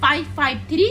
553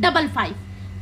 55।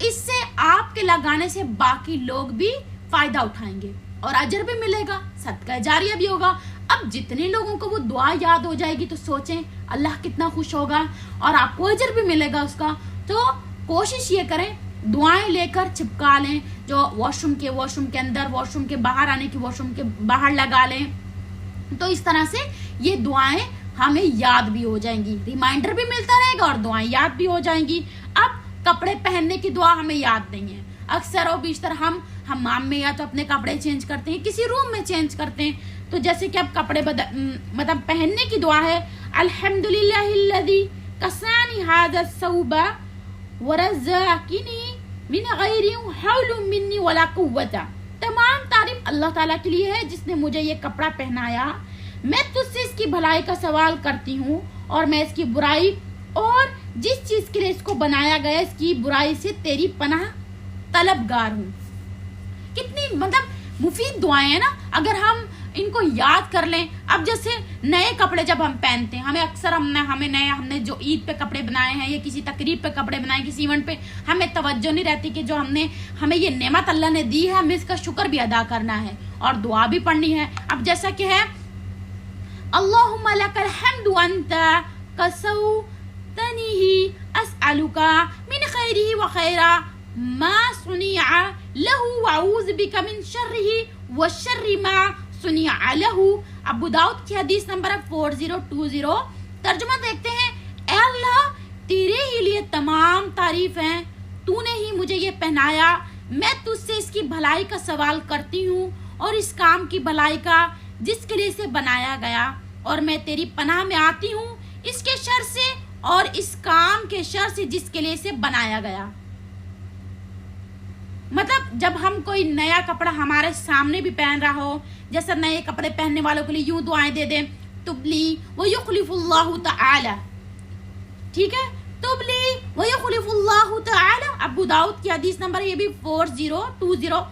اس سے آپ کے لگانے سے باقی لوگ بھی فائدہ اٹھائیں گے اور اجر بھی ملے گا، صدقہ جاریہ بھی ہوگا۔ اب جتنے لوگوں کو وہ دعا یاد ہو جائے گی تو سوچیں اللہ کتنا خوش ہوگا اور آپ کو اجر بھی ملے گا اس کا۔ تو کوشش یہ کریں دعائیں لے کر چپکا لیں، جو واش روم کے اندر، واش روم کے باہر آنے کی واش روم کے باہر لگا لیں، تو اس طرح سے یہ دعائیں ہمیں یاد بھی ہو جائیں گی، ریمائنڈر بھی ملتا رہے گا اور دعائیں یاد بھی ہو جائیں گی۔ اب کپڑے پہننے کی دعا ہمیں یاد نہیں ہے، اکثر و بیشتر ہم حمام میں یا تو اپنے کپڑے چینج کرتے ہیں، کسی روم میں چینج کرتے ہیں، تو جیسے کہ اب کپڑے مطلب پہننے کی دعا ہے الحمدللہ الذی کسانی ھذا الثوب ورزقنی من غیر حول منی ولا قوت۔ تمام تعریف اللہ تعالیٰ کے لیے ہے جس نے مجھے یہ کپڑا پہنایا، میں تجھ سے اس کی بھلائی کا سوال کرتی ہوں اور میں اس کی برائی اور جس چیز کے لیے اس کو بنایا گیا اس کی برائی سے تیری پناہ طلبگار ہوں۔ کتنی مطلب مفید دعائیں ہیں نا، اگر ہم ان کو یاد کر لیں۔ اب جیسے نئے کپڑے جب ہم پہنتے ہیں، ہمیں اکثر ہم نے جو عید پہ کپڑے بنائے ہیں یا کسی تقریب پہ کپڑے بنائے، کسی ایونٹ پہ، ہمیں توجہ نہیں رہتی کہ جو ہمیں یہ نعمت اللہ نے دی ہے ہمیں اس کا شکر بھی ادا کرنا ہے اور دعا بھی پڑھنی ہے۔ اب جیسا کہ ہے اللہم لک الحمد وانت کسوتنیہ اسألک من خیرہ وخیر ما صنع لہ واعوذ بک من شرہ وشر ما صنع لہ۔ ابو داؤد کی حدیث نمبر 4020، ترجمہ دیکھتے ہیں، اے اللہ تیرے ہی لیے تمام تعریف ہیں، تو نے ہی مجھے یہ پہنایا، میں تجھ سے اس کی بھلائی کا سوال کرتی ہوں اور اس کام کی بھلائی کا جس کے لیے اسے بنایا گیا، اور میں تیری پناہ میں آتی ہوں اس کے شر سے اور اس کام کے شر سے جس کے لیے اسے بنایا گیا۔ مطلب جب ہم کوئی نیا کپڑا ہمارے سامنے بھی پہن رہا ہو، جیسا نئے کپڑے پہننے والوں کے لیے یوں دعائیں دے دیں، تبلی ویخلف اللہ تعالی، ٹھیک ہے، تبلی ویخلف اللہ تعالی۔ ابو داؤد کی حدیث نمبر یہ بھی 4020،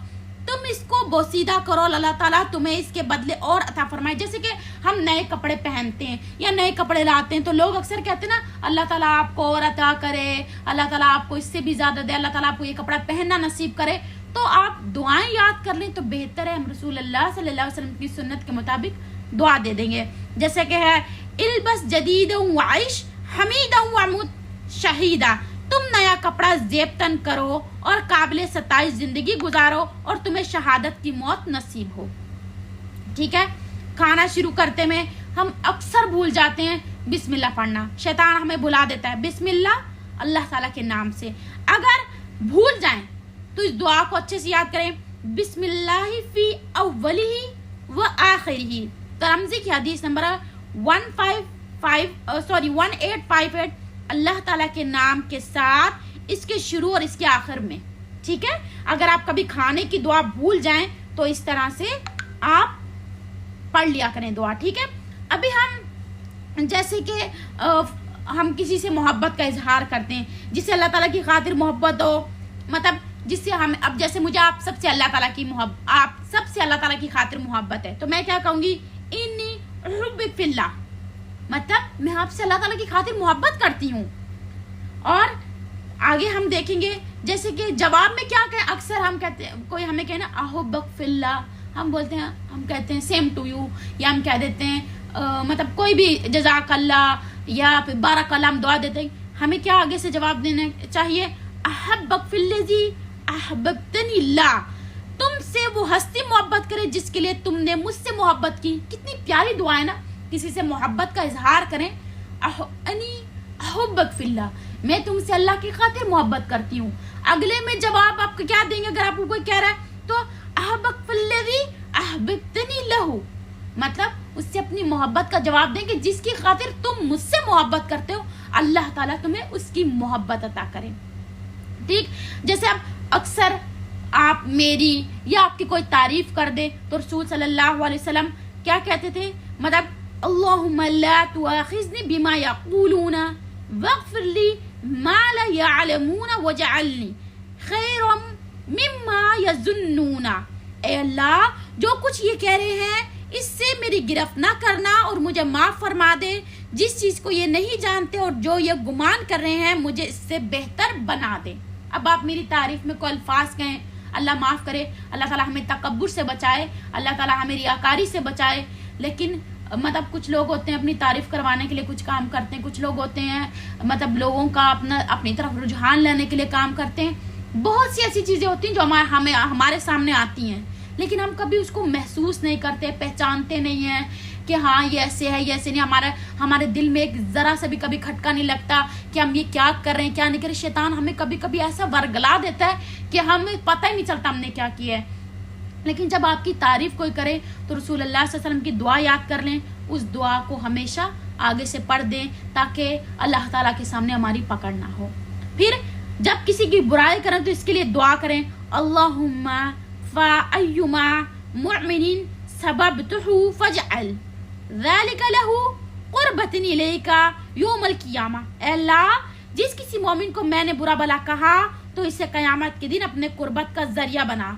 تم اس کو بوسیدہ کرو، اللہ تعالیٰ تمہیں اس کے بدلے اور عطا فرمائے۔ جیسے کہ ہم نئے کپڑے پہنتے ہیں یا نئے کپڑے لاتے ہیں تو لوگ اکثر کہتے ہیں نا اللہ تعالیٰ آپ کو اور عطا کرے، اللہ تعالیٰ آپ کو اس سے بھی زیادہ دے، اللہ تعالیٰ آپ کو یہ کپڑا پہننا نصیب کرے۔ تو آپ دعائیں یاد کر لیں تو بہتر ہے، ہم رسول اللہ صلی اللہ علیہ وسلم کی سنت کے مطابق دعا دے دیں گے، جیسے کہ ہے البس جدیدا وعیش حمیدا ومت شہیدا، تم نیا کپڑا زیب تن کرو اور قابل ستائش زندگی گزارو اور تمہیں شہادت کی موت نصیب ہو۔ ٹھیک ہے، کھانا شروع کرتے میں ہم اکثر بھول جاتے ہیں بسم اللہ پڑھنا، شیطان ہمیں بلا دیتا ہے، بسم اللہ تعالیٰ کے نام سے۔ اگر بھول جائیں تو اس دعا کو اچھے سے یاد کریں، بسم اللہ فی اولہ و آخرہ۔ ترمذی کی حدیث نمبر 1858، اللہ تعالیٰ کے نام کے ساتھ اس کے شروع اور اس کے آخر میں۔ ٹھیک ہے، اگر آپ کبھی کھانے کی دعا بھول جائیں تو اس طرح سے آپ پڑھ لیا کریں دعا۔ ٹھیک ہے، ابھی ہم جیسے کہ ہم کسی سے محبت کا اظہار کرتے ہیں، جس سے اللہ تعالیٰ کی خاطر محبت ہو، مطلب جس سے ہم، اب جیسے مجھے آپ سب سے اللہ تعالیٰ کی محبت، آپ سب سے اللہ تعالیٰ کی خاطر محبت ہے، تو میں کیا کہوں گی، انی احبک فی اللہ، مطلب میں آپ سے اللہ تعالیٰ کی خاطر محبت کرتی ہوں۔ اور آگے ہم دیکھیں گے جیسے کہ جواب میں کیا کہیں، اکثر ہم کہتے ہیں، کوئی ہمیں کہے نا احبک فی اللہ، ہم بولتے ہیں، ہم کہتے ہیں سیم ٹو یو، یا ہم کہہ دیتے ہیں مطلب کوئی بھی جزاک اللہ یا پھر بارک اللہ، ہم دعا دیتے ہیں، ہمیں کیا آگے سے جواب دینا چاہیے، احبک فی الذی احببتنی اللہ، تم سے وہ ہستی محبت کرے جس کے لیے تم نے مجھ سے محبت کی۔ کتنی پیاری دعا ہے نا، کسی سے محبت کا اظہار کریں، انی احبک فی اللہ، میں تم سے اللہ کی خاطر محبت کرتی ہوں۔ اگلے میں جواب آپ کو کیا دیں گے، اگر آپ کو کوئی کہہ رہا ہے تو احبک فی الذی احببتنی لہ، مطلب اس سے اپنی محبت کا جواب دیں کہ جس کی خاطر تم مجھ سے محبت کرتے ہو اللہ تعالیٰ تمہیں اس کی محبت عطا کرے۔ ٹھیک، جیسے اب اکثر آپ میری یا آپ کی کوئی تعریف کر دے تو رسول صلی اللہ علیہ وسلم کیا کہتے تھے، مطلب اللہم لا تؤاخذنی بما یقولون واغفر لی ما لا یعلمون وجعلنی خیرا مما یظنون، اے اللہ جو کچھ یہ کہہ رہے ہیں اس سے میری گرفت نہ کرنا اور مجھے معاف فرما دے، جس چیز کو یہ نہیں جانتے اور جو یہ گمان کر رہے ہیں مجھے اس سے بہتر بنا دے۔ اب آپ میری تعریف میں کوئی الفاظ کہیں، اللہ معاف کرے، اللہ تعالیٰ ہمیں تکبر سے بچائے، اللہ تعالیٰ ہمیں ریاکاری سے بچائے. لیکن مطلب کچھ لوگ ہوتے ہیں اپنی تعریف کروانے کے لیے کچھ کام کرتے ہیں، کچھ لوگ ہوتے ہیں مطلب لوگوں کا اپنی طرف رجحان لینے کے لیے کام کرتے ہیں. بہت سی ایسی چیزیں ہوتی ہیں جو ہمارے سامنے آتی ہیں، لیکن ہم کبھی اس کو محسوس نہیں کرتے، پہچانتے نہیں ہیں کہ ہاں یہ ایسے ہے، یہ ایسے نہیں. ہمارے دل میں ایک ذرا سا بھی کبھی کھٹکا نہیں لگتا کہ ہم یہ کیا کر رہے ہیں، کیا نہیں کر رہے. شیطان ہمیں کبھی کبھی ایسا ورگلا دیتا ہے کہ ہمیں پتہ ہی نہیں چلتا ہم نے کیا کیا ہے. لیکن جب آپ کی تعریف کوئی کرے تو رسول اللہ صلی اللہ علیہ وسلم کی دعا یاد کر لیں، اس دعا کو ہمیشہ آگے سے پڑھ دیں تاکہ اللہ تعالیٰ کے سامنے ہماری پکڑ نہ ہو. پھر جب کسی کی برائی کریں تو اس کے لیے دعا کریں، اللہم فَأَيُّمَا مُعْمِنٍ سَبَبْتُهُ فَجْعَلْ ذَلِكَ لَهُ قُرْبَةً إِلَيْكَ يَوْمَ الْقِيَامَةِ. اے اللہ جس کسی مومن کو میں نے برا بلا کہا تو اسے قیامت کے دن اپنے قربت کا ذریعہ بنا.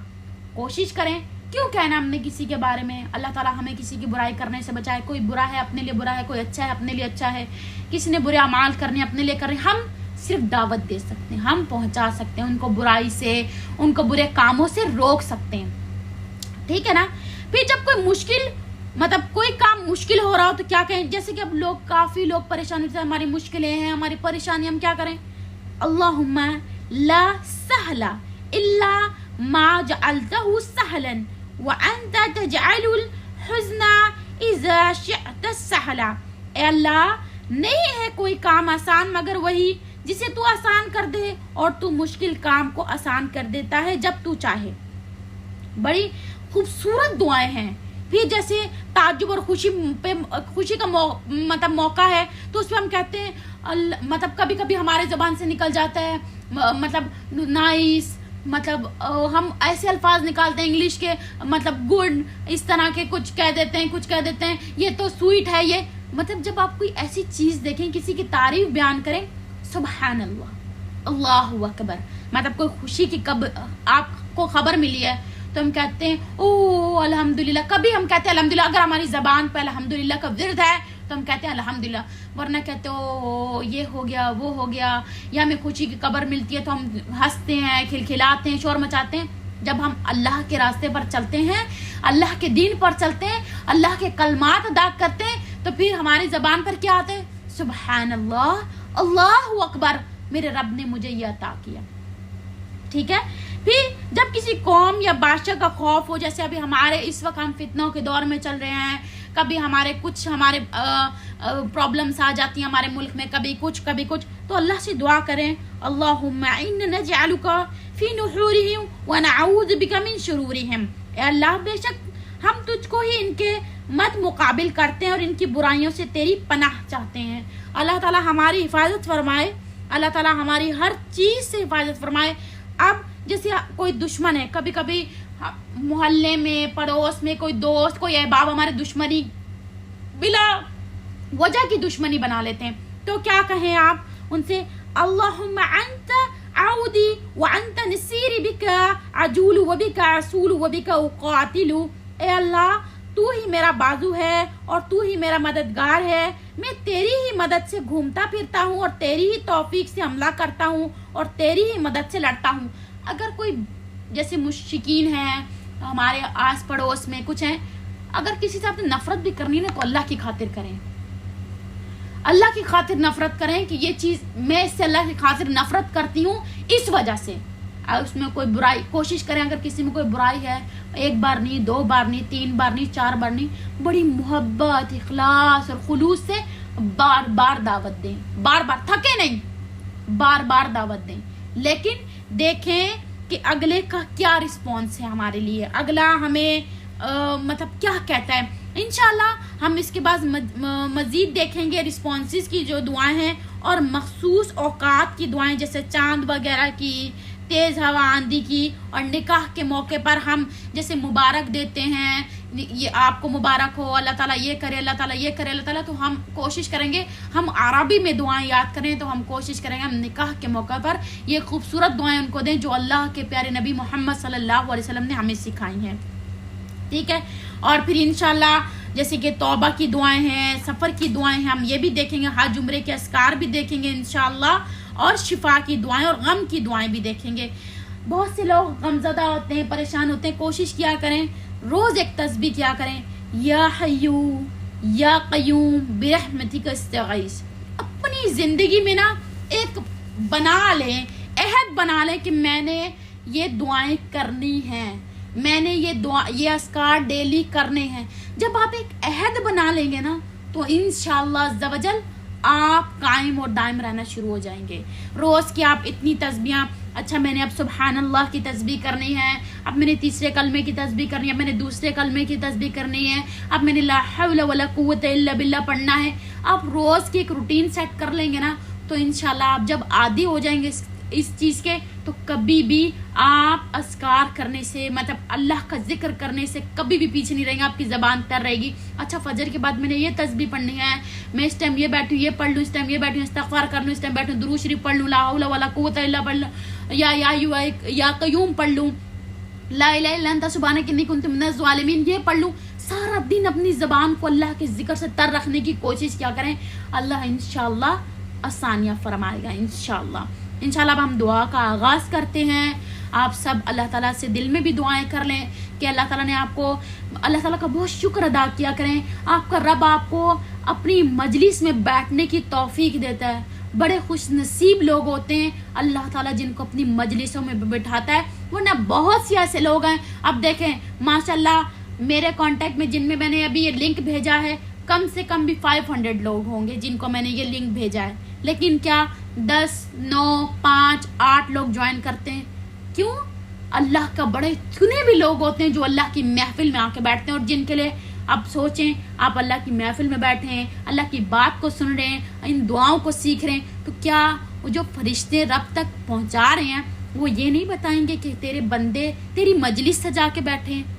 کوشش کریں، کیوں کہنا ہم نے کسی کے بارے میں. اللہ تعالیٰ ہمیں کسی کی برائی کرنے سے بچائے. کوئی برا ہے اپنے لیے برا ہے، کوئی اچھا ہے اپنے لیے اچھا ہے. کسی نے برے اعمال کرنے اپنے لیے کرنے، ہم صرف دعوت دے سکتے ہیں، ہم پہنچا سکتے ہیں ان کو، برائی سے ان کو برے کاموں سے روک سکتے ہیں. ٹھیک ہے نا. پھر جب کوئی مشکل مطلب کوئی کام مشکل ہو رہا ہو تو کیا کہیں، جیسے کہ اب کافی لوگ پریشان ہوتے ہیں، ہماری مشکلیں ہیں، ہماری پریشانی، ہم کیا کریں، اللہم لا سہل الا ما جعلتہ سہلا وانت تجعل الحزن اذا شئت سہلا. اے اللہ نہیں ہے کوئی کام آسان مگر وہی جسے تو آسان کر دے، اور تو مشکل کام کو آسان کر دیتا ہے جب تو چاہے. بڑی خوبصورت دعائیں ہیں. پھر جیسے تعجب اور خوشی کا مطلب موقع ہے تو اس پہ ہم کہتے ہیں مطلب کبھی کبھی ہمارے زبان سے نکل جاتا ہے مطلب نائس، مطلب ہم ایسے الفاظ نکالتے ہیں انگلش کے، مطلب گڈ، اس طرح کے کچھ کہہ دیتے ہیں یہ تو سویٹ ہے. یہ مطلب جب آپ کوئی ایسی چیز دیکھیں، کسی کی تعریف بیان کریں، سبحان اللہ، اللہ اکبر، مطلب کوئی خوشی کی کب آپ کو خبر ملی ہے تو ہم کہتے ہیں او الحمدللہ. کبھی ہم کہتے ہیں الحمدللہ، اگر ہماری زبان پہ الحمدللہ کا ورد ہے تو ہم کہتے ہیں الحمدللہ، ورنہ کہتے او یہ ہو گیا وہ ہو گیا. یا ہمیں خوشی کی خبر ملتی ہے تو ہم ہنستے ہیں، کھلکھلاتے ہیں، شور مچاتے ہیں. جب ہم اللہ کے راستے پر چلتے ہیں، اللہ کے دین پر چلتے ہیں، اللہ کے کلمات ادا کرتے ہیں، تو پھر ہماری زبان پر کیا آتے ہیں، سبحان اللہ، اللہ اکبر، میرے رب نے مجھے یہ عطا کیا. ٹھیک ہے. پھر جب کسی قوم یا بادشاہ کا خوف ہو، جیسے ابھی ہمارے اس وقت ہم فتنوں کے دور میں چل رہے ہیں، کبھی ہمارے پرابلمس آ جاتی ہیں ہمارے ملک میں، کبھی کچھ، تو اللہ سے دعا کریں، اللہم انا نجعلک فی نحورہم ونعوذ بک من شرورہم. اے اللہ بے شک ہم تجھ کو ہی ان کے مد مقابل کرتے ہیں اور ان کی برائیوں سے تیری پناہ چاہتے ہیں. اللہ تعالیٰ ہماری حفاظت فرمائے، اللہ تعالیٰ ہماری ہر چیز سے حفاظت فرمائے. اب جیسے کوئی دشمن ہے، کبھی کبھی محلے میں، پڑوس میں کوئی دوست، کوئی احباب ہمارے دشمنی بلا وجہ کی دشمنی بنا لیتے ہیں، تو کیا کہیں آپ ان سے، اللہم انت عودی وانت نصیری بک عجول وبک عصول وبک اقاتل. اے اللہ تو ہی میرا بازو ہے اور تو ہی میرا مددگار ہے، میں تیری ہی مدد سے گھومتا پھرتا ہوں اور تیری ہی توفیق سے حملہ کرتا ہوں اور تیری ہی مدد سے لڑتا ہوں. اگر کوئی جیسے مشرکین ہیں ہمارے آس پڑوس میں کچھ ہیں، اگر کسی سے آپ نے نفرت بھی کرنی ہے تو اللہ کی خاطر کریں، اللہ کی خاطر نفرت کریں کہ یہ چیز میں اس سے اللہ کی خاطر نفرت کرتی ہوں اس وجہ سے. اس میں کوئی برائی کوشش کریں، اگر کسی میں کوئی برائی ہے، ایک بار نہیں، 2 بار نہیں، 3 بار نہیں، 4 بار نہیں، بڑی محبت، اخلاص اور خلوص سے بار بار دعوت دیں، بار بار تھکے نہیں، بار بار دعوت دیں. لیکن دیکھیں کہ اگلے کا کیا رسپانس ہے ہمارے لیے، اگلا ہمیں مطلب کیا کہتا ہے. انشاءاللہ ہم اس کے بعد مزید دیکھیں گے رسپانسز کی جو دعائیں ہیں، اور مخصوص اوقات کی دعائیں جیسے چاند وغیرہ کی، تیز ہوا آندھی کی، اور نکاح کے موقع پر ہم جیسے مبارک دیتے ہیں، یہ آپ کو مبارک ہو، اللہ تعالیٰ یہ کرے، اللہ تعالیٰ یہ کرے، اللہ تعالیٰ. تو ہم کوشش کریں گے ہم عربی میں دعائیں یاد کریں، تو ہم کوشش کریں گے ہم نکاح کے موقع پر یہ خوبصورت دعائیں ان کو دیں جو اللہ کے پیارے نبی محمد صلی اللہ علیہ وسلم نے ہمیں سکھائی ہیں. ٹھیک ہے. اور پھر انشاءاللہ جیسے کہ توبہ کی دعائیں ہیں، سفر کی دعائیں ہیں، ہم یہ بھی دیکھیں گے، حج عمرے کے اذکار بھی دیکھیں گے انشاءاللہ. اور شفا کی دعائیں اور غم کی دعائیں بھی دیکھیں گے. بہت سے لوگ غمزدہ ہوتے ہیں, پریشان ہوتے ہیں. کوشش کیا کریں روز ایک تسبیح کیا کریں, یا حیو یا قیوم برحمتک استغیث. اپنی زندگی میں نا ایک بنا لیں, عہد بنا لیں کہ میں نے یہ دعائیں کرنی ہیں, میں نے یہ اذکار ڈیلی کرنے ہیں. جب آپ ایک عہد بنا لیں گے نا تو انشاءاللہ عز و جل آپ قائم اور دائم رہنا شروع ہو جائیں گے. روز کی آپ اتنی تسبیحاں, اچھا میں نے اب سبحان اللہ کی تسبیح کرنی ہے, اب میں نے تیسرے کلمے کی تسبیح کرنی ہے, اب میں نے دوسرے کلمے کی تسبیح کرنی ہے, اب میں نے لا حول ولا قوت الا باللہ پڑھنا ہے. آپ روز کی ایک روٹین سیٹ کر لیں گے نا تو انشاءاللہ آپ جب عادی ہو جائیں گے اس چیز کے تو کبھی بھی آپ اذکار کرنے سے, مطلب اللہ کا ذکر کرنے سے کبھی بھی پیچھے نہیں رہیں گے, آپ کی زبان تر رہے گی. اچھا فجر کے بعد میں نے یہ تسبیح پڑھنی ہے, میں اس ٹائم یہ بیٹھوں یہ پڑھ لوں, اس ٹائم یہ بیٹھوں استغفار کر لوں, اس ٹائم بیٹھوں درود شریف پڑھ لوں, لا حول ولا قوت الا باللہ یا قیوم پڑھ لوں, لا الہ الا انت سبحانک انی کنت من الظالمین یہ پڑھ لوں. سارا دن اپنی زبان کو اللہ کے ذکر سے تر رکھنے کی کوشش کیا کریں, اللہ انشاءاللہ آسانیاں فرمائے گا انشاءاللہ. انشاءاللہ اب ہم دعا کا آغاز کرتے ہیں. آپ سب اللہ تعالیٰ سے دل میں بھی دعائیں کر لیں کہ اللہ تعالیٰ نے آپ کو, اللہ تعالیٰ کا بہت شکر ادا کیا کریں. آپ کا رب آپ کو اپنی مجلس میں بیٹھنے کی توفیق دیتا ہے. بڑے خوش نصیب لوگ ہوتے ہیں اللہ تعالیٰ جن کو اپنی مجلسوں میں بٹھاتا ہے, ورنہ بہت سے ایسے لوگ ہیں. اب دیکھیں ماشاءاللہ میرے کانٹیکٹ میں جن میں میں نے ابھی یہ لنک بھیجا ہے کم سے کم بھی 500 لوگ ہوں گے جن کو میں نے یہ لنک بھیجا ہے, لیکن کیا 10 9 5 8 لوگ جوائن کرتے ہیں. کیوں؟ اللہ کا بڑے چنے بھی لوگ ہوتے ہیں جو اللہ کی محفل میں آ کے بیٹھتے ہیں, اور جن کے لیے اب سوچیں آپ اللہ کی محفل میں بیٹھے ہیں, اللہ کی بات کو سن رہے ہیں, ان دعاؤں کو سیکھ رہے ہیں, تو کیا وہ جو فرشتے رب تک پہنچا رہے ہیں وہ یہ نہیں بتائیں گے کہ تیرے بندے تیری مجلس سجا کے بیٹھے ہیں.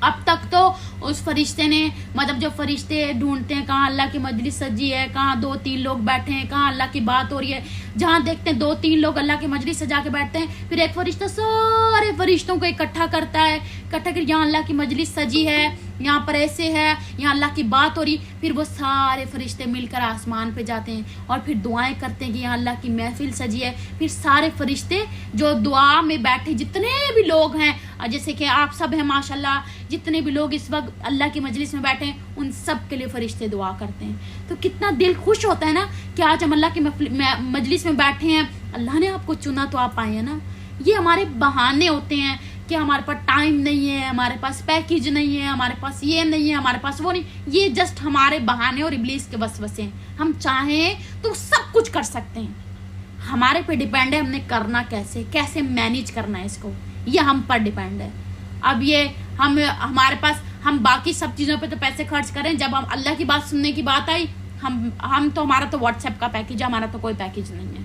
اب تک تو اس فرشتے نے, مطلب جو فرشتے ڈھونڈتے ہیں کہاں اللہ کی مجلس سجی ہے, کہاں 2-3 لوگ بیٹھے ہیں, کہاں اللہ کی بات ہو رہی ہے, جہاں دیکھتے ہیں 2-3 لوگ اللہ کی مجلس سجا کے بیٹھتے ہیں, پھر ایک فرشتہ سارے فرشتوں کو اکٹھا کرتا ہے, اکٹھا کر یہاں اللہ کی مجلس سجی ہے, یہاں پر ایسے ہے, یہاں اللہ کی بات ہو رہی, پھر وہ سارے فرشتے مل کر آسمان پہ جاتے ہیں اور پھر دعائیں کرتے ہیں کہ یہاں اللہ کی محفل سجی ہے. پھر سارے فرشتے جو دعا میں بیٹھے جتنے بھی لوگ ہیں, جیسے کہ آپ سب ہیں ماشاءاللہ, جتنے بھی لوگ اس وقت اللہ کی مجلس میں بیٹھے ہیں ان سب کے لیے فرشتے دعا کرتے ہیں. تو کتنا دل خوش ہوتا ہے نا کہ آج ہم اللہ کی مجلس میں بیٹھے ہیں, اللہ نے آپ کو چنا تو آپ آئے ہیں نا. یہ ہمارے بہانے ہوتے ہیں کہ ہمارے پاس ٹائم نہیں ہے, ہمارے پاس پیکیج نہیں ہے, ہمارے پاس یہ نہیں ہے, ہمارے پاس وہ نہیں, یہ جسٹ ہمارے بہانے اور ابلیس کے وسوسے ہیں. ہم چاہیں تو سب کچھ کر سکتے ہیں, ہمارے پہ ڈیپینڈ ہے ہم نے کرنا کیسے مینیج کرنا ہے, اس کو یہ ہم پر ڈیپینڈ ہے. اب یہ ہمارے پاس ہم باقی سب چیزوں پہ تو پیسے خرچ کریں, جب ہم اللہ کی بات سننے کی بات آئی ہم تو ہمارا تو واٹس ایپ کا پیکیج ہے, ہمارا تو کوئی پیکیج نہیں ہے.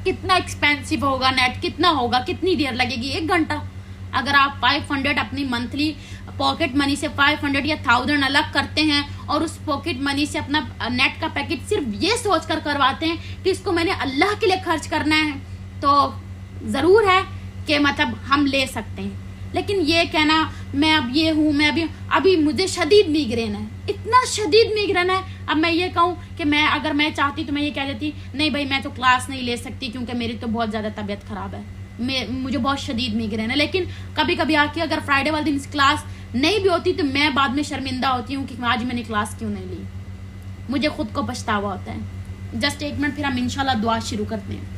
کتنا ایکسپینسو ہوگا نیٹ, کتنا ہوگا, کتنی دیر لگے گی, 1 گھنٹہ. اگر آپ 500 اپنی منتھلی پاکٹ منی سے 500 یا 1000 الگ کرتے ہیں اور اس پاکٹ منی سے اپنا نیٹ کا پیکٹ صرف یہ سوچ کر کرواتے ہیں کہ اس کو میں نے اللہ کے لیے خرچ کرنا ہے, تو ضرور ہے کہ مطلب ہم لے سکتے ہیں. لیکن یہ کہنا میں اب یہ ہوں, میں ابھی مجھے شدید میگرین ہے, اتنا شدید میگرین ہے, اب میں یہ کہوں کہ اگر میں چاہتی تو میں یہ کہہ دیتی نہیں بھائی میں تو کلاس نہیں لے سکتی کیونکہ میری تو بہت زیادہ طبیعت خراب ہے, مجھے بہت شدید میگرین ہے. لیکن کبھی کبھی آ کے اگر فرائیڈے والے دن کلاس نہیں بھی ہوتی تو میں بعد میں شرمندہ ہوتی ہوں کہ آج میں نے کلاس کیوں نہیں لی, مجھے خود کو پچھتاوا ہوتا ہے. جسٹ 1 منٹ, پھر ہم انشاءاللہ دعا شروع کرتے ہیں.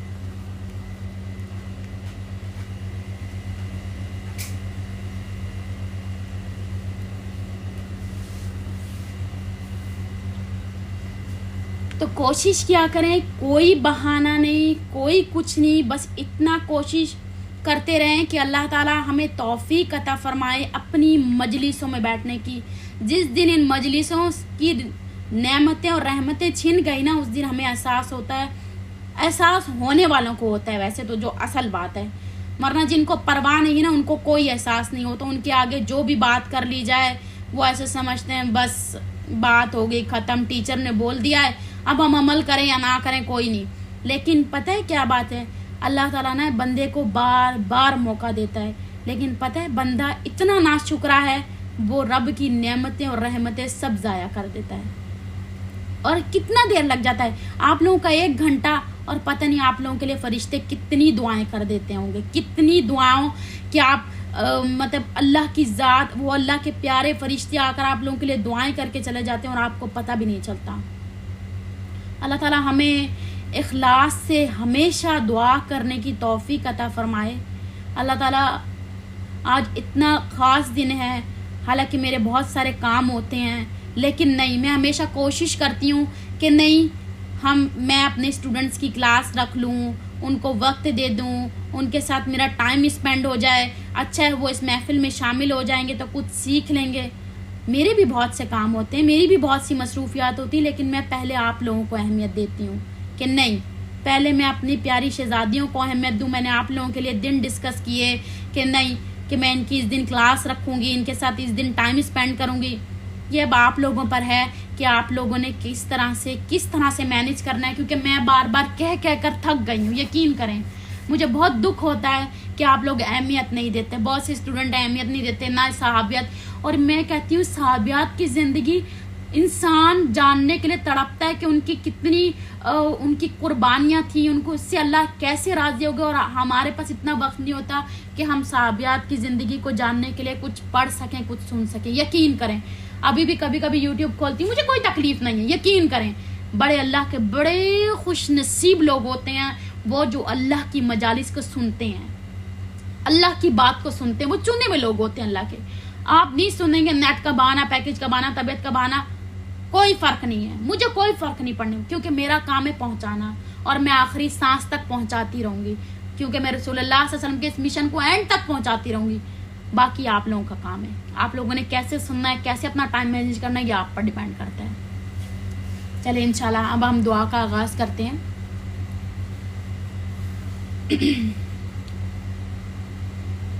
تو کوشش کیا کریں, کوئی بہانہ نہیں, کوئی کچھ نہیں, بس اتنا کوشش کرتے رہیں کہ اللہ تعالیٰ ہمیں توفیق عطا فرمائے اپنی مجلسوں میں بیٹھنے کی. جس دن ان مجلسوں کی نعمتیں اور رحمتیں چھن گئی نا اس دن ہمیں احساس ہوتا ہے, احساس ہونے والوں کو ہوتا ہے ویسے تو, جو اصل بات ہے, ورنہ جن کو پرواہ نہیں نا ان کو کوئی احساس نہیں ہوتا. ان کے آگے جو بھی بات کر لی جائے وہ ایسے سمجھتے ہیں بس بات ہو گئی ختم, ٹیچر نے بول دیا ہے اب ہم عمل کریں یا نہ کریں کوئی نہیں. لیکن پتہ ہے کیا بات ہے, اللہ تعالیٰ نے بندے کو بار بار موقع دیتا ہے, لیکن پتہ ہے بندہ اتنا ناشکرا ہے وہ رب کی نعمتیں اور رحمتیں سب ضائع کر دیتا ہے. اور کتنا دیر لگ جاتا ہے آپ لوگوں کا 1 گھنٹہ اور پتہ نہیں آپ لوگوں کے لیے فرشتے کتنی دعائیں کر دیتے ہوں گے، کتنی دعاؤں کہ آپ مطلب اللہ کی ذات، وہ اللہ کے پیارے فرشتے آ کر آپ لوگوں کے لیے دعائیں کر کے چلے جاتے ہیں اور آپ کو پتہ بھی نہیں چلتا۔ اللہ تعالیٰ ہمیں اخلاص سے ہمیشہ دعا کرنے کی توفیق عطا فرمائے۔ اللہ تعالیٰ آج اتنا خاص دن ہے، حالانکہ میرے بہت سارے کام ہوتے ہیں، لیکن نہیں، میں ہمیشہ کوشش کرتی ہوں کہ نہیں میں اپنے اسٹوڈنٹس کی کلاس رکھ لوں، ان کو وقت دے دوں، ان کے ساتھ میرا ٹائم اسپینڈ ہو جائے، اچھا ہے وہ اس محفل میں شامل ہو جائیں گے تو کچھ سیکھ لیں گے۔ میرے بھی بہت سے کام ہوتے ہیں، میری بھی بہت سی مصروفیات ہوتی ہیں، لیکن میں پہلے آپ لوگوں کو اہمیت دیتی ہوں کہ نہیں، پہلے میں اپنی پیاری شہزادیوں کو اہمیت دوں۔ میں نے آپ لوگوں کے لیے دن ڈسکس کیے کہ نہیں کہ میں ان کی اس دن کلاس رکھوں گی، ان کے ساتھ اس دن ٹائم اسپینڈ کروں گی۔ یہ اب آپ لوگوں پر ہے کہ آپ لوگوں نے کس طرح سے مینیج کرنا ہے، کیونکہ میں بار بار کہہ کر تھک گئی ہوں۔ یقین کریں مجھے بہت دکھ ہوتا ہے کہ آپ لوگ اہمیت نہیں دیتے، بہت سے اسٹوڈنٹ اہمیت نہیں دیتے، نہ صحابیت۔ اور میں کہتی ہوں صحابیات کی زندگی انسان جاننے کے لیے تڑپتا ہے کہ ان کی کتنی ان کی قربانیاں تھیں، ان کو اس سے اللہ کیسے راضی ہو گئے، اور ہمارے پاس اتنا وقت نہیں ہوتا کہ ہم صحابیات کی زندگی کو جاننے کے لیے کچھ پڑھ سکیں، کچھ سن سکیں۔ یقین کریں ابھی بھی کبھی کبھی یوٹیوب کھولتی ہوں، مجھے کوئی تکلیف نہیں ہے۔ یقین کریں بڑے اللہ کے بڑے خوش نصیب لوگ ہوتے ہیں وہ جو اللہ کی مجالس کو سنتے ہیں، اللہ کی بات کو سنتے ہیں، وہ چنے ہوئے لوگ ہوتے ہیں اللہ کے۔ آپ نہیں سنیں گے نیٹ کا بہانہ، پیکج کا بہانہ، طبیعت کا بہانہ، کوئی فرق نہیں ہے، مجھے کوئی فرق نہیں پڑنے، کیونکہ میرا کام ہے پہنچانا، اور میں آخری سانس تک پہنچاتی رہوں گی، کیونکہ میں رسول اللہ صلی اللہ علیہ وسلم کے اس مشن کو اینڈ تک پہنچاتی رہوں گی۔ باقی آپ لوگوں کا کام ہے، آپ لوگوں نے کیسے سننا ہے، کیسے اپنا ٹائم مینیج کرنا ہے، یہ آپ پر ڈیپینڈ کرتا ہے۔ چلے انشاءاللہ اب ہم دعا کا آغاز کرتے ہیں۔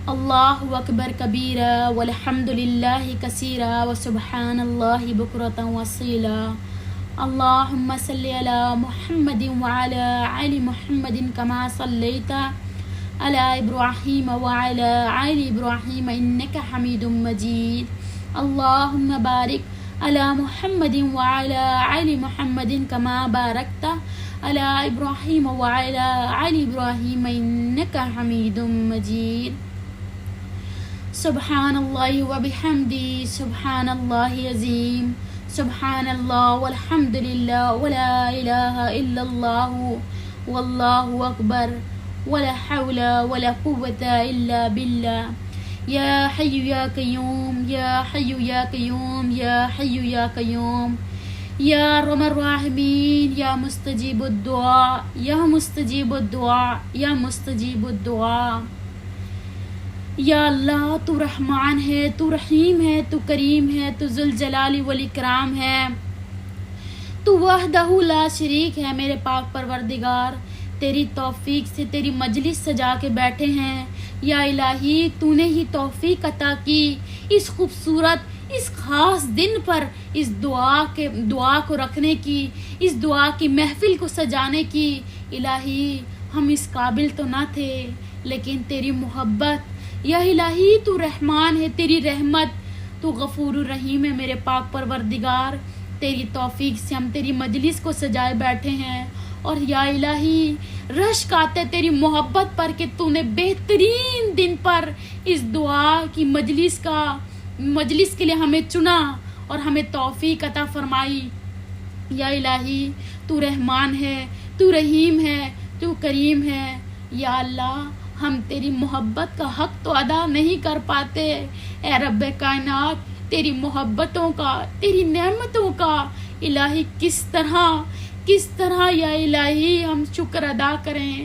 اللہ اکبر کبیرہ والحمد للہ کثیرہ وسبحان اللہ بکرۃ وصیلا۔ اللہم صلی علی محمد وعلی آل محمد کما صلیت علی ابراہیم وعلی آل ابراہیم انک حمید مجید۔ اللہم بارک علی محمد وعلی آل محمد کما بارکت علی ابراہیم وعلی آل ابراہیم انک حمید مجید۔ سبحان اللہ وبحمدی سبحان اللہ عظیم، سبحان اللہ والحمد للہ ولا الہ الا اللہ واللہ اکبر ولا حول ولا قوة الا باللہ۔ یا حی یا قیوم یا حی یا قیوم یا حی یا قیوم، یا ارحم الراحمین، یا مستجیب الدعاء، یا مستجیب الدعاء، یا مستجیب الدعاء۔ یا اللہ تو رحمان ہے، تو رحیم ہے، تو کریم ہے، تو ذوالجلال والاکرام ہے، تو وحدہ لا شریک ہے۔ میرے پاک پروردگار تیری توفیق سے تیری مجلس سجا کے بیٹھے ہیں، یا الہی تو نے ہی توفیق عطا کی اس خوبصورت اس خاص دن پر اس دعا کو رکھنے کی، اس دعا کی محفل کو سجانے کی۔ الہی ہم اس قابل تو نہ تھے، لیکن تیری محبت، یا الہی تو رحمان ہے، تیری رحمت، تو غفور الرحیم ہے۔ میرے پاک پروردگار تیری توفیق سے ہم تیری مجلس کو سجائے بیٹھے ہیں، اور یا الہی رشک آتے تیری محبت پر کہ تو نے بہترین دن پر اس دعا کی مجلس کے لیے ہمیں چنا اور ہمیں توفیق عطا فرمائی۔ یا الہی تو رحمان ہے، تو رحیم ہے، تو کریم ہے۔ یا اللہ ہم تیری محبت کا حق تو ادا نہیں کر پاتے، اے رب کائنات تیری محبتوں کا، تیری نعمتوں کا الہی کس طرح یا الہی ہم شکر ادا کریں۔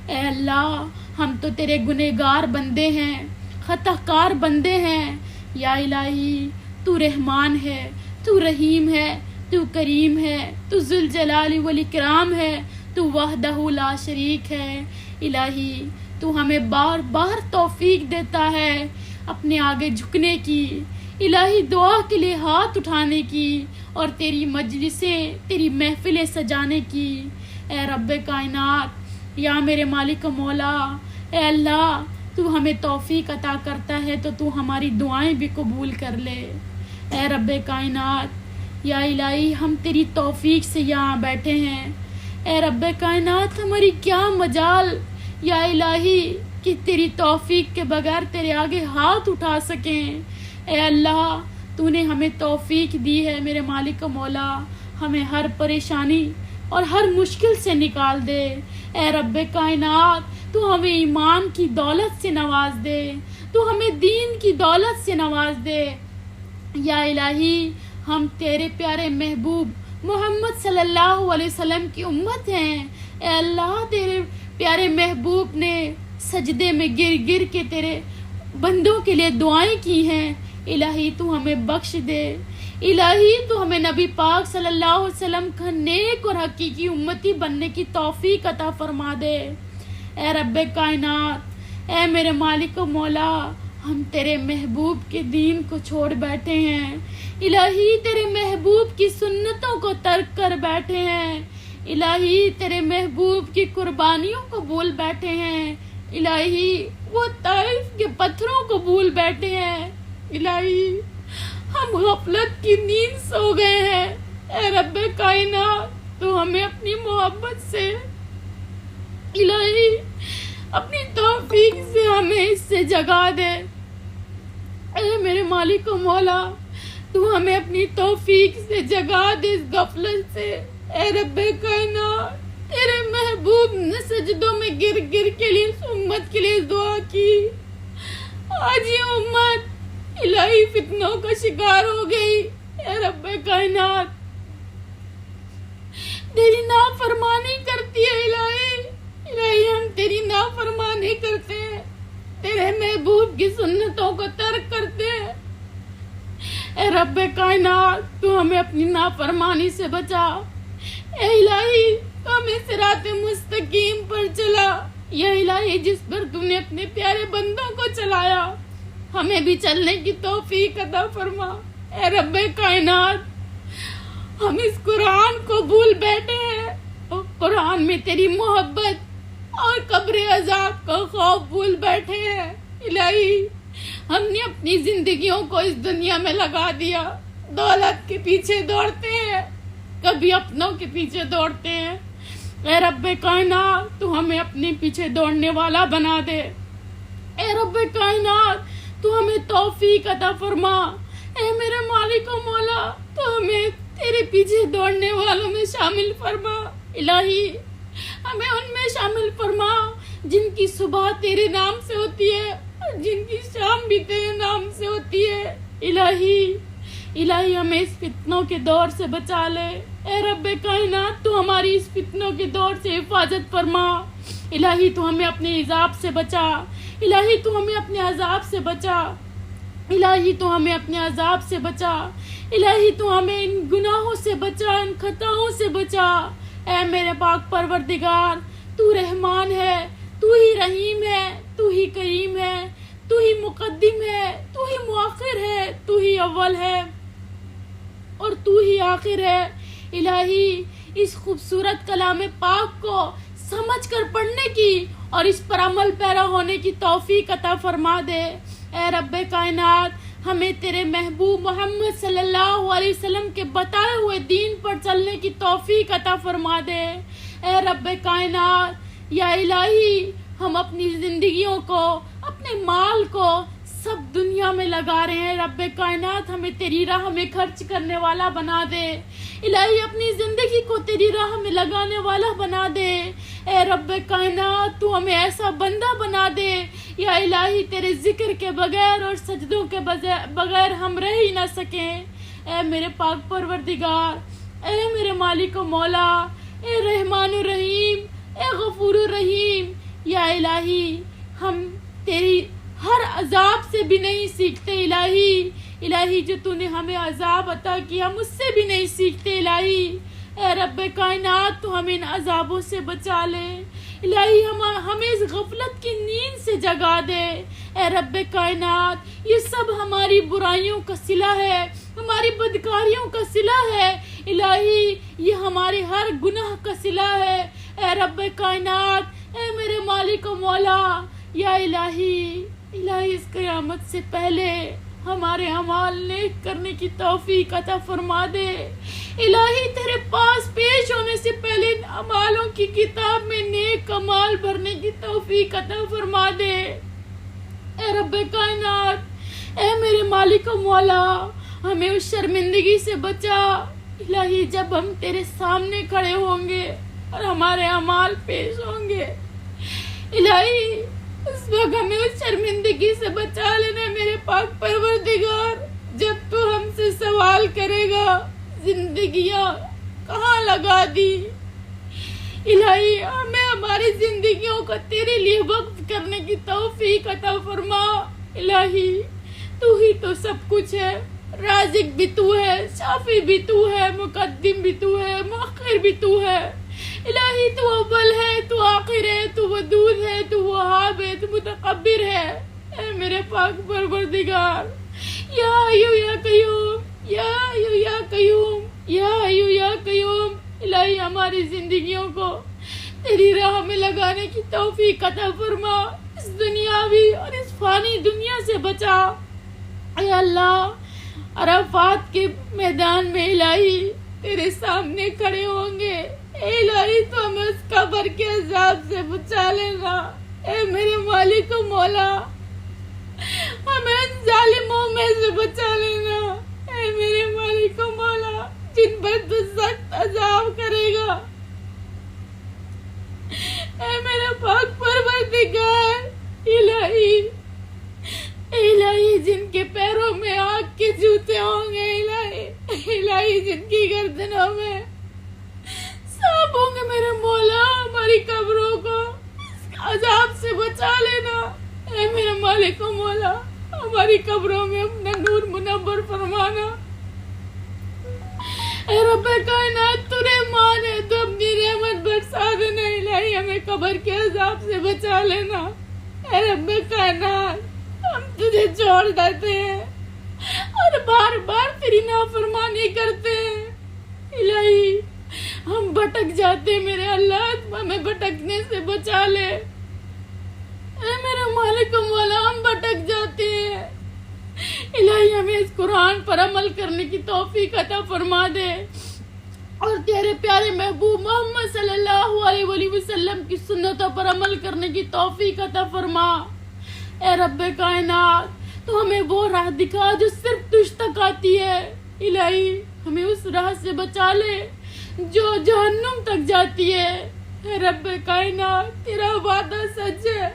اے اللہ ہم تو تیرے گنہگار بندے ہیں، خطا کار بندے ہیں۔ یا الہی تو رحمان ہے، تو رحیم ہے، تو کریم ہے، تو ذوالجلال والاکرام ہے، تو وحدہ لا شریک ہے۔ الہی تو ہمیں بار بار توفیق دیتا ہے اپنے آگے جھکنے کی، الہی دعا کے لیے ہاتھ اٹھانے کی، اور تیری مجلسیں، تیری محفلیں سجانے کی۔ اے رب کائنات، یا میرے مالک و مولا، اے اللہ تو ہمیں توفیق عطا کرتا ہے تو ہماری دعائیں بھی قبول کر لے۔ اے رب کائنات، یا الہی ہم تیری توفیق سے یہاں بیٹھے ہیں، اے رب کائنات ہماری کیا مجال یا الہی کہ تیری توفیق کے بغیر تیرے آگے ہاتھ اٹھا سکیں۔ اے اللہ تو نے ہمیں توفیق دی ہے میرے مالک و مولا، ہمیں ہر پریشانی اور ہر مشکل سے نکال دے۔ اے رب کائنات تو ہمیں ایمان کی دولت سے نواز دے، تو ہمیں دین کی دولت سے نواز دے۔ یا الہی ہم تیرے پیارے محبوب محمد صلی اللہ علیہ وسلم کی امت ہیں۔ اے اللہ تیرے پیارے محبوب نے سجدے میں گر گر کے تیرے بندوں کے لیے دعائیں کی ہیں۔ الہی تو ہمیں بخش دے، الہی تو ہمیں نبی پاک صلی اللہ علیہ وسلم کا نیک اور حقیقی امتی بننے کی توفیق عطا فرما دے۔ اے رب کائنات، اے میرے مالک و مولا، ہم تیرے محبوب کے دین کو چھوڑ بیٹھے ہیں، الہی تیرے محبوب کی سنتوں کو ترک کر بیٹھے ہیں، الہی تیرے محبوب کی قربانیوں کو بھول بیٹھے ہیں، الہی وہ طائف کے پتھروں کو بھول بیٹھے ہیں، الہی ہم غفلت کی نیند سو گئے ہیں۔ اے رب کائنات تو ہمیں اپنی محبت سے، الہی اپنی توفیق سے ہمیں اس سے جگا دے۔ اے میرے مالک و مولا تو ہمیں اپنی توفیق سے جگا دے اس غفلت سے۔ اے رب کائنات تیرے محبوب نے سجدوں میں گر گر کے لیے اس امت کے لیے دعا کی، آج یہ امت الہی فتنوں کا شکار ہو گئی۔ اے رب کائنات تیری نافرمانی کرتی ہے، الہی ہم تیری نافرمانی کرتے ہیں، تیرے محبوب کی سنتوں کو ترک کرتے ہیں۔ اے رب کائنات تو ہمیں اپنی نافرمانی سے بچا، اے الہی تو ہمیں صراط مستقیم پر چلا، یا الہی جس پر تم نے اپنے پیارے بندوں کو چلایا ہمیں بھی چلنے کی توفیق عطا فرما۔ اے رب کائنات ہم اس قرآن کو بھول بیٹھے ہیں، اور قرآن میں تیری محبت اور قبر عذاب کا خوف بھول بیٹھے ہیں۔ الہی ہم نے اپنی زندگیوں کو اس دنیا میں لگا دیا، دولت کے پیچھے دوڑتے ہیں، کبھی اپنوں کے پیچھے دوڑتے ہیں۔ اے رب کائنات تو ہمیں اپنے پیچھے دوڑنے والا بنا دے۔ اے رب کائنات تو ہمیں توفیق عطا فرما۔ اے میرے مالک و مولا تو ہمیں تیرے پیچھے دوڑنے والوں میں شامل فرما، الہی ہمیں ان میں شامل فرما جن کی صبح تیرے نام سے ہوتی ہے اور جن کی شام بھی تیرے نام سے ہوتی ہے۔ الہی ہمیں اس فتنوں کے دور سے بچا لے۔ اے رب کائنات تو ہماری اس فتنوں کے دور سے حفاظت فرما، الہی تو ہمیں اپنے عذاب سے بچا، الہی تو ہمیں اپنے عذاب سے بچا، الہی تو ہمیں اپنے عذاب سے بچا، الہی تو ہمیں ان گناہوں سے بچا، ان خطاؤں سے بچا۔ اے میرے پاک پروردگار تو رحمان ہے، تو ہی رحیم ہے، تو ہی کریم ہے، تو ہی مقدم ہے، تو ہی مؤخر ہے، تو ہی اول ہے اور تو ہی آخر ہے۔ الہی اس خوبصورت کلام پاک کو سمجھ کر پڑھنے کی اور اس پر عمل پیرا ہونے کی توفیق عطا فرما دے۔ اے رب کائنات ہمیں تیرے محبوب محمد صلی اللہ علیہ وسلم کے بتائے ہوئے دین پر چلنے کی توفیق عطا فرما دے۔ اے رب کائنات یا الہی ہم اپنی زندگیوں کو، اپنے مال کو سب دنیا میں لگا رہے ہیں، رب کائنات ہمیں تیری راہ میں خرچ کرنے والا بنا دے، الہی اپنی زندگی کو تیری راہ میں لگانے والا بنا دے۔ اے رب کائنات تو ہمیں ایسا بندہ بنا دے، یا الہی تیرے ذکر کے بغیر اور سجدوں کے بغیر ہم رہ ہی نہ سکیں۔ اے میرے پاک پروردگار، اے میرے مالک و مولا، اے رحمان الرحیم، اے غفور الرحیم، یا الہی ہم تیری ہر عذاب سے بھی نہیں سیکھتے، الہی جو تو نے ہمیں عذاب عطا کیا ہم اس سے بھی نہیں سیکھتے، الہی اے رب کائنات تو ہمیں ان عذابوں سے بچا لے، الہی ہمیں اس غفلت کی نیند سے جگا دے۔ اے رب کائنات یہ سب ہماری برائیوں کا صلہ ہے، ہماری بدکاریوں کا صلہ ہے، الہی یہ ہمارے ہر گناہ کا صلہ ہے۔ اے رب کائنات اے میرے مالک و مولا، یا الہی اس قیامت سے پہلے ہمارے اعمال نیک کرنے کی توفیق عطا فرما دے۔ الہی تیرے پاس پیش ہونے سے پہلے اعمالوں کی کتاب میں نیک اعمال بھرنے کی توفیق عطا فرما دے۔ اے رب کائنات، اے میرے مالک و مولا، ہمیں اس شرمندگی سے بچا۔ الہی جب ہم تیرے سامنے کھڑے ہوں گے اور ہمارے اعمال پیش ہوں گے، الہی اس وقت ہمیں اس شرمندگی سے بچا لینا میرے پاک پروردگار۔ جب تو ہم سے سوال کرے گا زندگیاں کہاں لگا دی، الہی ہمیں ہماری زندگیوں کو تیرے لیے وقف کرنے کی توفیق عطا فرما۔ الہی تو ہی تو سب کچھ ہے، رازق بھی تو ہے، شافی بھی تو ہے، مقدم بھی تو ہے، مؤخر بھی تو ہے۔ الہی تو اول ہے، تو آخر ہے، تو ودود ہے، تو وہاب ہے، تو متکبر ہے۔ اے میرے پاک پروردگار، یا حیو یا قیوم، یا حیو یا قیوم، یا حیو یا قیوم، الہی ہماری زندگیوں کو تیری راہ میں لگانے کی توفیق عطا فرما، اس دنیاوی اور اس فانی دنیا سے بچا۔ اے اللہ، عرفات کے میدان میں الہی تیرے سامنے کھڑے ہوں گے، اے الہی تو ہمیں اس قبر کے عذاب سے بچا لینا۔ اے میرے مالک و مولا، ہمیں ان ظالموں میں سے بچا لینا۔ اے میرے مالک و مولا، جن پر تو سخت عذاب کرے گا، اے میرے پاک پروردگار، الہی الہی جن کے پیروں میں آگ کے جوتے ہوں گے، الہی جن کی گردنوں میں سانپ ہوں گے، میرے مولا ہماری قبروں کو اس عذاب سے بچا لینا۔ اے میرے مالک و مولا، ہماری قبروں میں اپنا نور منور فرمانا۔ اے رب کائنات، تو رحمان ہے، تو اپنی رحمت برسا دینا، الہی ہمیں قبر کے عذاب سے بچا لینا۔ اے رب کائنات، ہم تجھے چھوڑ دیتے ہیں اور بار بار تیری نافرمانی کرتے ہیں، الہی ہم بھٹک جاتے ہیں، میرے اللہ ہمیں بھٹکنے سے بچا لے۔ اے میرے مالک و مولا، ہم بھٹک جاتے ہیں، الہی ہمیں اس قرآن پر عمل کرنے کی توفیق عطا فرما دے اور تیرے پیارے محبوب محمد صلی اللہ علیہ وآلہ وسلم کی سنتوں پر عمل کرنے کی توفیق عطا فرما۔ اے رب کائنات، تو ہمیں وہ راہ دکھا جو صرف تجھ تک آتی ہے، الہی ہمیں اس راہ سے بچا لے جو جہنم تک جاتی ہے۔ اے رب کائنات، تیرا وعدہ سچ ہے،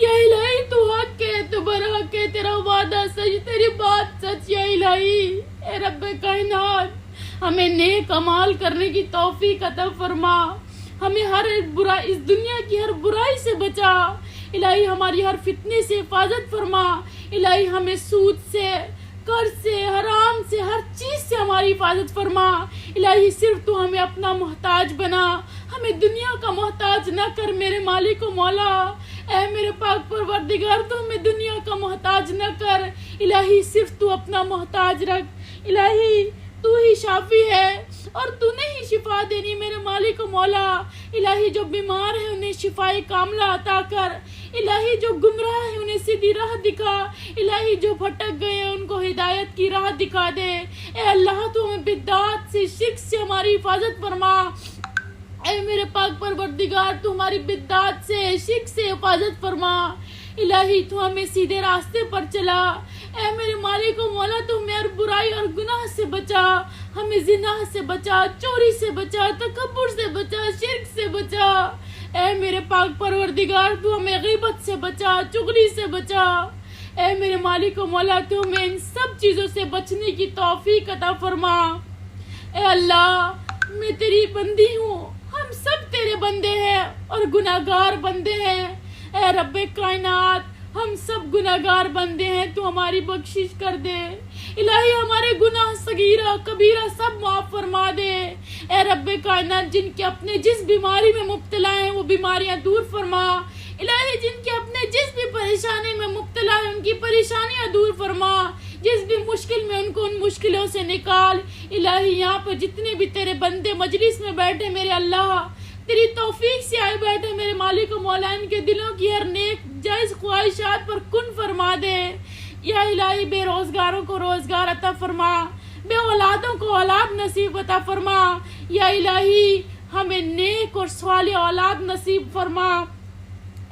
یا الہی تو حق ہے، تو برحق ہے، تیرا وعدہ سچ، تیری بات سچ، یا الہی۔ اے رب کائنات، ہمیں نیک اعمال کرنے کی توفیق عطا فرما، ہمیں ہر برائی، اس دنیا کی ہر برائی سے بچا، الہی ہماری ہر فتنے سے حفاظت فرما، الہی ہمیں سود سے، قرض سے، حرام سے، ہر چیز سے ہماری حفاظت فرما، الہی صرف تو ہمیں اپنا محتاج بنا، ہمیں دنیا کا محتاج نہ کر میرے مالک و مولا۔ اے میرے پاک پروردگار، تو ہمیں دنیا کا محتاج نہ کر، الہی صرف تو اپنا محتاج رکھ، الہی تو ہی شافی ہے اور تو نے ہی شفا دینی میرے مالک و مولا۔ الہی جو بیمار ہیں انہیں شفائے کاملہ عطا کر، الہی جو گمراہ ہیں انہیں سیدھی راہ دکھا، الہی جو بھٹک گئے ہیں ان کو ہدایت کی راہ دکھا دے۔ اے اللہ، تو ہمیں بدعات سے، شرک سے ہماری حفاظت فرما، اے میرے پاک پروردگار، تو ہماری بدعات سے، شرک سے حفاظت فرما، الہی تو ہمیں سیدھے راستے پر چلا۔ اے میرے مالک و مولا، تو ہمیں ہر برائی اور گناہ سے بچا، ہمیں زنا سے بچا، چوری سے بچا، تکبر سے بچا، شرک سے بچا۔ اے میرے پاک پروردگار، تو ہمیں غیبت سے بچا، چغلی سے بچا۔ اے میرے مالک و مولا، تو ہمیں ان سب چیزوں سے بچنے کی توفیق عطا فرما۔ اے اللہ، میں تیری بندی ہوں، ہم سب تیرے بندے ہیں اور گناہگار بندے ہیں۔ اے رب کائنات، ہم سب گناہگار بندے ہیں، تو ہماری بخشش کر دے، الہی ہمارے گناہ صغیرہ کبیرہ سب معاف فرما دے۔ اے رب کائنات، جن کے اپنے جس بیماری میں مبتلا ہیں وہ بیماریاں دور فرما، الہی جن کے اپنے جس بھی پریشانی میں مبتلا ہیں ان کی پریشانیاں دور فرما، جس بھی مشکل میں ان کو ان مشکلوں سے نکال۔ الہی یہاں پر جتنے بھی تیرے بندے مجلس میں بیٹھے میرے اللہ، تیری توفیق سے آئے بیٹھے میرے مالک و مولا، ان کے دلوں کی ہر نیک جائز خواہشات پر کن فرما دے۔ یا الہی بے روزگاروں کو روزگار عطا فرما، بے اولادوں کو اولاد نصیب عطا فرما. یا الہی ہمیں نیک اور صالح اولاد نصیب فرما.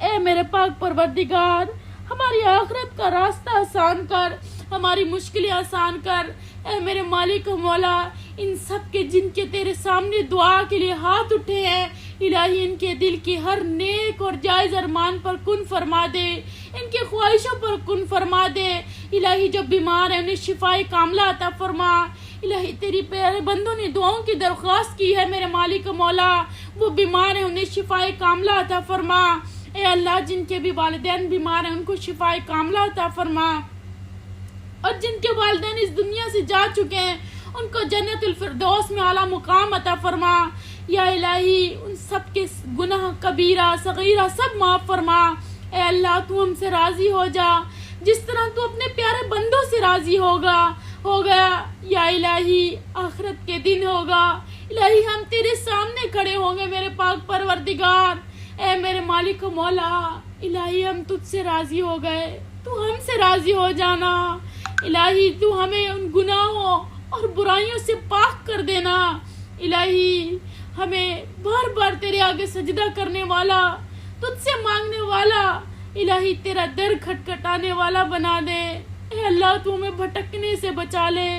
اے میرے پاک پروردگار ہماری آخرت کا راستہ آسان کر, ہماری مشکلیں آسان کر. اے میرے مالک و مولا, ان سب کے جن کے تیرے سامنے دعا کے لیے ہاتھ اٹھے ہیں, الہی ان کے دل کی ہر نیک اور جائز ارمان پر کن فرما دے, ان کی خواہشوں پر کن فرما دے. الہی جو بیمار ہیں انہیں شفائے کاملہ عطا فرما. الہی تیری پیارے بندوں نے دعاؤں کی درخواست کی ہے میرے مالک و مولا, وہ بیمار ہیں انہیں شفائے کاملہ عطا فرما. اے اللہ جن کے بھی والدین بیمار ہیں ان کو شفائے کاملہ عطا فرما, اور جن کے والدین اس دنیا سے جا چکے ہیں ان کو جنت الفردوس میں اعلیٰ مقام عطا فرما. یا الہی ان سب کے گناہ کبیرہ صغیرہ سب معاف فرما. اے اللہ تو ہم سے راضی ہو جا جس طرح تو اپنے پیارے بندوں سے راضی ہو گیا. یا الہی آخرت کے دن ہوگا, الہی ہم تیرے سامنے کھڑے ہوں گے میرے پاک پروردگار. اے میرے مالک و مولا, الہی ہم تجھ سے راضی ہو گئے, تو ہم سے راضی ہو جانا. الہی تو ہمیں ان گناہوں اور برائیوں سے پاک کر دینا. الہی ہمیں بار بار تیرے آگے سجدہ کرنے والا, تجھ سے مانگنے والا, الہی تیرا در کھٹکھٹانے والا بنا دے. اے اللہ تو ہمیں بھٹکنے سے بچا لے,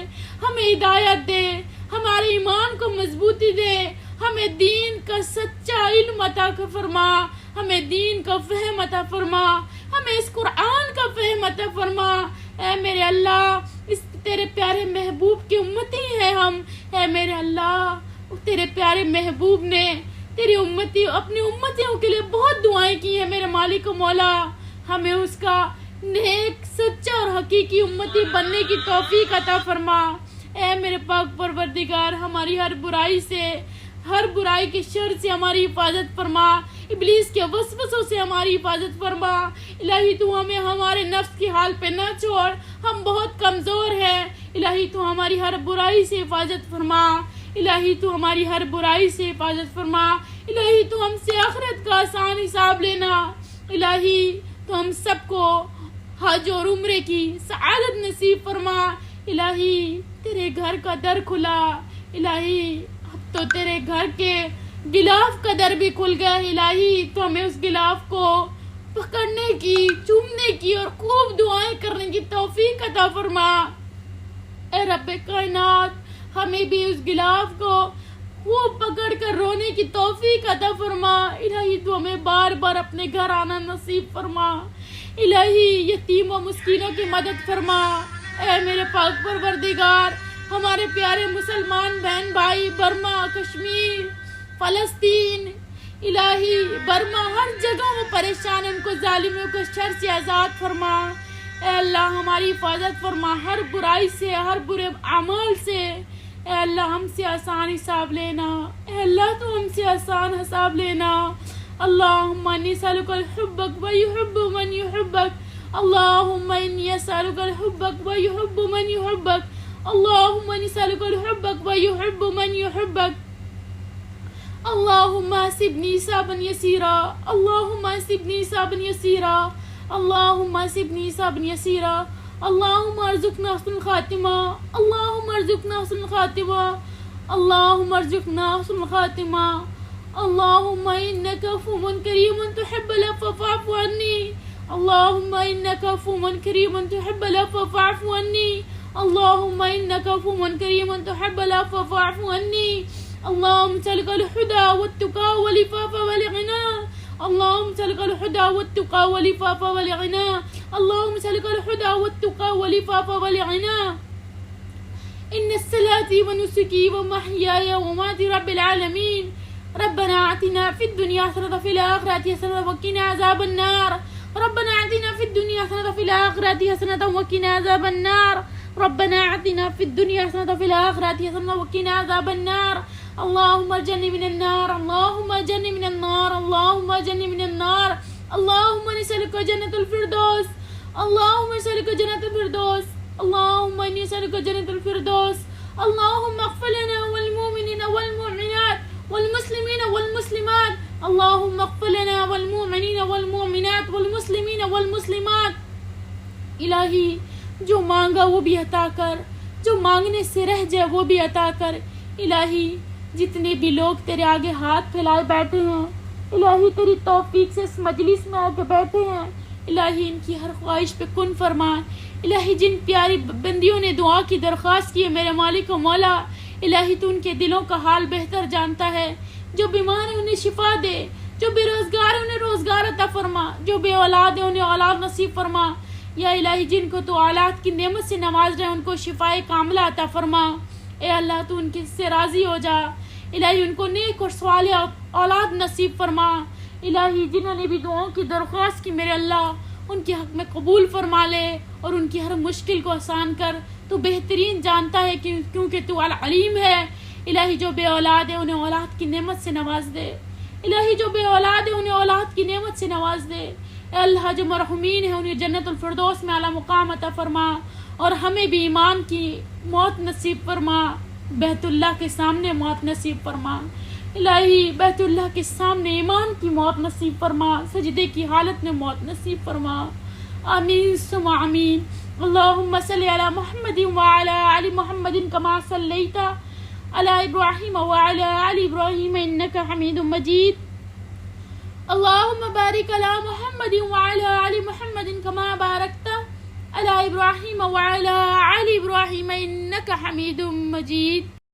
ہمیں ہدایت دے, ہمارے ایمان کو مضبوطی دے, ہمیں دین کا سچا علم عطا فرما, ہمیں دین کا فہم عطا فرما, ہمیں اس قرآن کا فہم عطا فرما. اے میرے اللہ اس تیرے پیارے محبوب کی امتی ہیں ہم. اے میرے اللہ تیرے پیارے محبوب نے تیری اپنی امتیوں کے لیے بہت دعائیں کی ہیں میرے مالک و مولا. ہمیں اس کا نیک سچا اور حقیقی امتی بننے کی توفیق عطا فرما. اے میرے پاک پروردگار ہماری ہر برائی سے, ہر برائی کے شر سے ہماری حفاظت فرما, ابلیس کے وسوسوں سے ہماری حفاظت فرما. الہی تو ہمیں ہمارے نفس کی حال پہ نہ چھوڑ, ہم بہت کمزور ہیں. الہی تو ہماری ہر برائی سے حفاظت فرما. الہی تو ہماری ہر برائی سے حفاظت فرما. الہی تو ہم سے آخرت کا آسان حساب لینا. الہی تو ہم سب کو حج اور عمرے کی سعادت نصیب فرما. الہی تیرے گھر کا در کھلا, الہی اب تو تیرے گھر کے غلاف کا در بھی کھل گیا. الہی تو ہمیں اس غلاف کو پکڑنے کی, چومنے کی اور خوب دعائیں کرنے کی توفیق عطا فرما. اے رب کائنات ہمیں بھی اس غلاف کو خوب پکڑ کر رونے کی توفیق عطا فرما. الہی تو ہمیں بار بار اپنے گھر آنا نصیب فرما. الہی یتیم و مسکینوں کی مدد فرما. اے میرے پاک پروردگار ہمارے پیارے مسلمان بہن بھائی برما, کشمیر, فلسطین, الہی برما ہر جگہ وہ پریشان, ان کو ظالموں کے شر سے آزاد فرما. اے اللہ ہماری حفاظت فرما ہر برائی سے, ہر برے اعمال سے. اے اللہ ہم سے آسان حساب لینا, اے اللہ تو ہم سے آسان حساب لینا. اللہم انی اسألک الحبک ویحب من یحبک, اللہم انی اسألک الحبک ویحب من یحبک, اللہم انی اسألک الحبک ویحب من یحبک. اللہم حسبنی حسابا یسیرا, اللہم حسبنی حسابا یسیرا, اللہم حسبنی حسابا یسیرا. اللہم ارزقنا حسن الخاتمہ, اللہم ارزقنا حسن الخاتمہ, اللہم ارزقنا حسن الخاتمہ. اللہم انک عفو کریم تحب العفو فاعف عنی, اللہم انک عفو کریم تحب العفو فاعف عنی, اللہم انک عفو کریم تحب العفو فاعف عنی. اللہم اسألک الہدی والتقی والعفاف والغنی, اللہم اسألک الہدی والتقی والعفاف والغنی, اللہم اسألک الہدی والتقی والعفاف والغنی. ان الصلاة ونسکی ومحیای ومماتی رب العالمین. ربنا آتنا في الدنيا حسنة وفي الآخرة حسنة وقنا عذاب النار. ربنا آتنا في الدنيا حسنة وفي الآخرة حسنة وقنا عذاب النار. ربنا آتنا في الدنيا حسنة وفي الآخرة حسنة وقنا عذاب النار. اللهم اجرني من النار, اللهم اجرني من النار, اللهم اجرني من النار. اللهم نسألك جنة الفردوس, اللهم نسألك جنة الفردوس, اللهم إني أسألك جنة الفردوس. اللهم اغفر لنا والمؤمنين والمؤمنات والمسلمين والمسلمات, اللهم اغفر لنا والمؤمنين والمؤمنات والمسلمين والمسلمات. الہی جو مانگا وہ بھی عطا کر, جو مانگنے سے رہ جائے وہ بھی عطا کر۔ الہی جتنے بھی لوگ تیرے آگے ہاتھ پھیلائے بیٹھے ہیں، الہی تیری توفیق سے اس مجلس میں آ کے بیٹھے ہیں، الہی ان کی ہر خواہش پہ کن فرما۔ الہی جن پیاری بندیوں نے دعا کی درخواست کی ہے میرے مالک و مولا، الہی تو ان کے دلوں کا حال بہتر جانتا ہے۔ جو بیمار ہیں انہیں شفا دے، جو بے روزگار ہیں انہیں روزگار عطا فرما، جو بے اولاد ہیں انہیں اولاد نصیب فرما۔ یا الہی جن کو تو اولاد کی نعمت سے نواز رہے ان کو شفائے کاملہ عطا فرما۔ اے اللہ تو ان کے سے راضی ہو جا، الہی ان کو نیک اور صالح اولاد نصیب فرما۔ الہی جنہوں نے بھی دعاؤں کی درخواست کی میرے اللہ ان کے حق میں قبول فرما لے اور ان کی ہر مشکل کو آسان کر۔ تو بہترین جانتا ہے کیونکہ تو علیم ہے۔ الہی جو بے اولاد ہے انہیں اولاد کی نعمت سے نواز دے، الہی جو بے اولاد ہے انہیں اولاد کی نعمت سے نواز دے۔ اے اللہ جو مرحومین ہیں انہیں جنت الفردوس میں اعلیٰ مقام عطا فرما، اور ہمیں بھی ایمان کی موت نصیب فرما، بیت اللہ کے سامنے موت نصیب فرما۔ الہی بیت اللہ کے سامنے ایمان کی موت نصیب فرما، سجدے کی حالت میں موت نصیب فرما۔ آمین ثم آمین۔ اللہم صلی علی محمد وعلی آل محمد کما صلیت علی ابراہیم وعلی آل ابراہیم انک حمید مجید۔ اللہم بارک علی محمد وعلی آل محمد کما بارکت علی ابراہیم وعلی آل ابراہیم انک حمید مجید۔